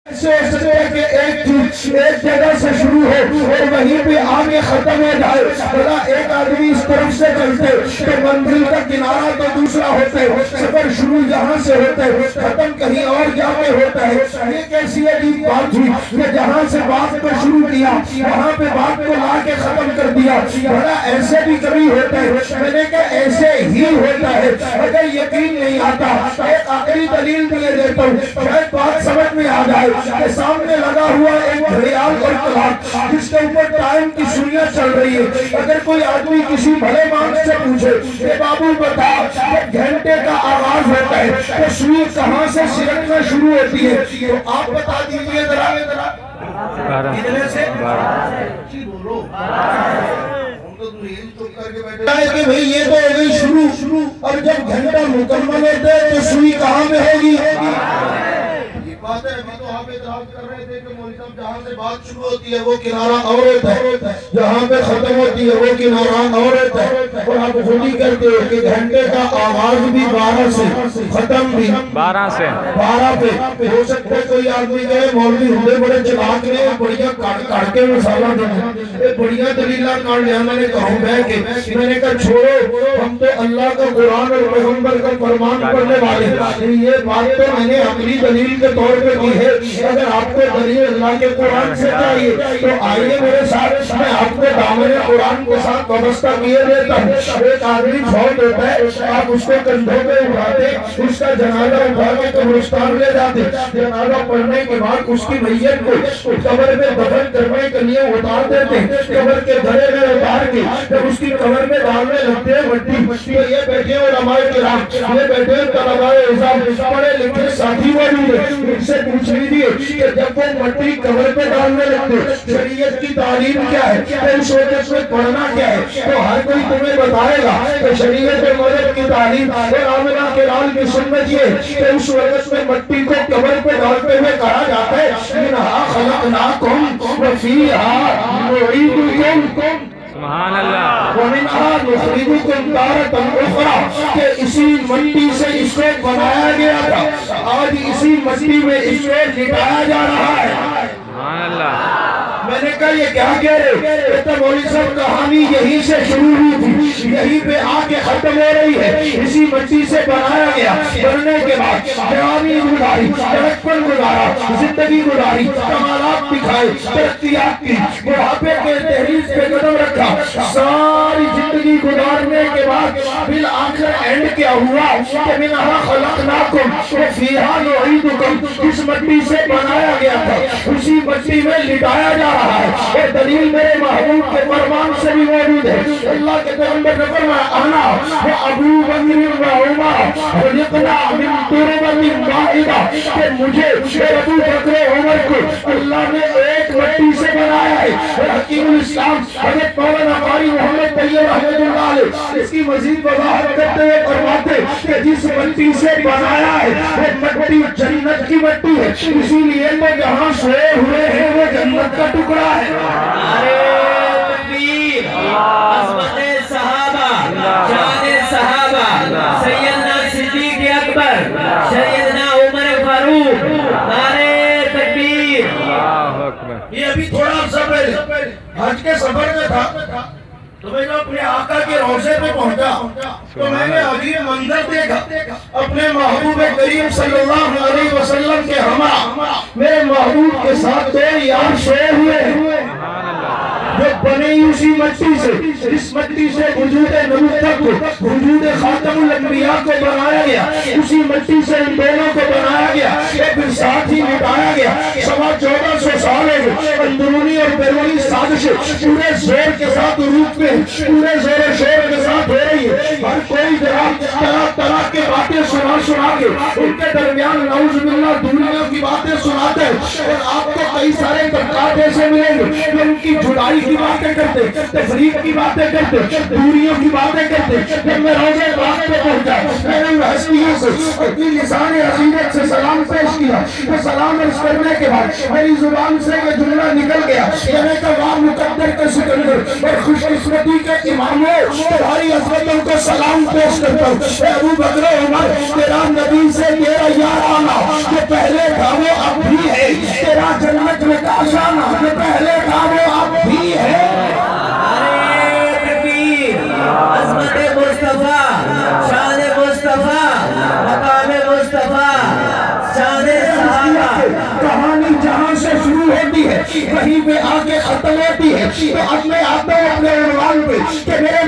ایسے ہو سکتا ہے کہ ایک جگہ سے شروع ہو اور وہیں پہ آگے ختم ہو جائے. بلا ایک آدمی اس طرف سے چلتے تو منزل کا کنارہ تو دوسرا ہوتا ہے, سفر شروع یہاں سے ہوتا ہے ختم کہیں اور جا کے ہوتا ہے. یہ کیسی عجیب بات ہوئی کہ جہاں سے بات کو شروع کیا وہاں پہ بات کو لا کے ختم کر دیا. بڑا ایسے بھی کبھی ہوتا ہے. میں نے کہا ایسے ہی ہوتا ہے. اگر یقین نہیں آتا ایک آخری دلیل دیے دیتا ہوں, شاید بات سمجھ میں آ جائے. کہ سامنے لگا ہوا ایک گھڑیال اور کلاک جس کے اوپر ٹائم کی سوئیاں چل رہی ہے. اگر کوئی آدمی کسی بھلے مانگ سے پوچھے کہ بابو بتا جب گھنٹے کا آغاز ہوتا ہے تو سوئی کہاں سے سرکنا شروع ہوتی ہے, تو آپ بتا دیجئے ذرا کتنے سے؟ بولو کہ بھئی یہ تو ہو گئی شروع, اور جب گھنٹہ مکمل ہوتا ہے تو سوئی کہاں میں ہوگی؟ بات ہے ابھی تو آپ اعتراف کر رہے تھے کہ مولوی صاحب جہاں سے بات شروع ہوتی ہے وہ کنارہ اور ہوتا ہے, جہاں پہ ختم ہوتی ہے وہ کنارہ اور ہوتا ہے. اور آپ خود ہی کہتے ہو کہ گھنٹے کا آغاز بھی 12 سے ختم بھی 12 پہ ہو سکتا ہے. کوئی آدمی کہے مولوی ہوئے بڑے چلاک نے بڑیاں کاڑ کے مسالہ دینا بڑیاں دلیلہ کاڑ لیا. میں نے کہا بہ کے میں نے کہا چھوڑو, ہم تو اللہ کا قرآن اور پیغمبر کا فرمان پڑھنے والے. یہ بات تو میں نے اپنی دلیل کے طور پہ کی ہے. اگر آپ کو دلیل اللہ کے قرآن سے چاہیے تو آئیے میرے ساتھ, میں آپ کو دامن قرآن کے ساتھ وابستہ کیے دیتا ہوں. ایک آدمی فوت ہوتا ہے, آپ اس کو کندھوں پہ اٹھاتے, اس کا جنازہ اٹھا کے قبرستان لے جاتے. جنازہ پڑھنے کے بعد اس کی میت کو قبر میں دفن کرنے کے لیے اتار دیتے. قبر کے گھڑے میں اتار کے جب اس کی قبر میں ڈالنے لگتے ہیں مٹی, یہ بیٹھے علماء کرام, یہ بیٹھے طلباء اعزام, پڑھے لکھے ساتھی موجود ہیں. ان سے پوچھ لیجیے کہ جب وہ مٹی قبر پہ ڈالنے لگتے شریعت کی تعلیم کیا ہے, کہ اس وقت میں پڑھنا کیا ہے, تو ہر کوئی تمہیں بتائے گا کہ شریعت مدد کی تعلیم اور آمنہ کے لال کی سنت یہ کہ اس وقت میں مٹی کو قبر پہ ڈالتے ہوئے کہا جاتا ہے منہا خلقناکم وفیہا نعیدکم سبحان اللہ ومنہا نخرجکم تارۃ اخری, کہ اسی مٹی سے اس کو بنایا گیا تھا, آج اسی مٹی میں اس کو لٹایا جا رہا ہے. سبحان اللہ. میں نے کہا یہ کیا کہہ رہے, کہتا مولوی صاحب کہانی یہیں سے شروع ہوئی تھی, یہیں پہ آ کے ختم ہو رہی ہے. اسی مٹی سے بنایا گیا, بننے کے بعد جوانی گزاری, لڑکپن گزارا, زندگی گزاری, کمالات دکھائے, ترقیات کی, بڑھاپے کے دہلیز پہ قدم رکھا, ساری زندگی گزارنے کے بعد بالآخر اینڈ کیا ہوا کہ منہا خلقناکم وفیہا نعیدکم, اس مٹی سے بنایا گیا تھا اسی مٹی میں لٹایا جا رہا ہے. اور دلیل میرے محبوب کے فرمان سے بھی موجود ہے. اللہ کے پیغمبر نے فرمایا انا وابو بکر وعمر خلقنا من تربۃ واحدہ, کہ مجھے ابو بکر عمر کو اللہ نے ایک مٹی سے بنایا ہے. اور حکیم الاسلام حضرت مولانا قاری محمد طیب رحمۃ اللہ علیہ اس کی مزید وضاحت کرتے ہوئے فرماتے کہ جس مٹی سے بنایا ہے وہ مٹی جنت کی مٹی ہے, اسی لیے تو جہاں سوئے ہوئے ہیں وہ جنت کا ٹکڑا ہے. نعرہ تکبیر, عظمت صحابہ, شان صحابہ, سیدنا صدیق اکبر, سیدنا عمر فاروق, نعرہ تکبیر. یہ ابھی تھوڑا عرصہ پہلے حج کے سفر میں تھا تو میں جب اپنے آقا کے روضے پہ پہنچا تو میں نے عجیب منظر دیکھا. اپنے محبوب کریم صلی اللہ علیہ وسلم کے ہمراہ میرے محبوب کے ساتھ دو یار سوئے ہوئے جو بنے اسی مٹی سے, اس مٹی سے وجود نبوت کو, وجود خاتم الانبیاء کو بنایا گیا, اسی مٹی سے ان دونوں کو بنایا گیا, پھر ساتھ ہی مٹایا گیا. 1450 سال ہے, اندرونی اور بیرونی سازشیں پورے زور کے ساتھ روپ میں پورے زور و شور کے ساتھ ہو رہی ہے. ہر کوئی طرح طرح کے باتیں سنا کے ان کے درمیان نعوذ باللہ دوریوں کی باتیں سناتے ہیں. اور آپ کو کئی سارے طبقات ایسے ملیں گے کہ ان کی جدائی کی باتیں کرتے, تفریق کی باتیں کرتے, دوریوں کی باتیں کرتے. جب میں روضے پاک پہ پہنچا میں نے ہستیوں سے اپنی لسان عقیدت سے سلام پیش کیا. تو سلام عرض کرنے کے بعد میری زبان سے یہ جملہ نکل گیا, یعنی کہ واہ مقدر کے سکندر اور خوش قسمتی کے اماموں, تمہاری عظمتوں کو سلام پیش کرتا ہوں. اے ابو بکر عمر, تیرا نبی سے میرا یارانہ جو پہلے تھا وہ اب بھی ہے, ہوتی ہے وہیں پہ آ کے ختم ہوتی ہے. تو اب میں آتا ہوں اپنے عنوان پہ کہ میرے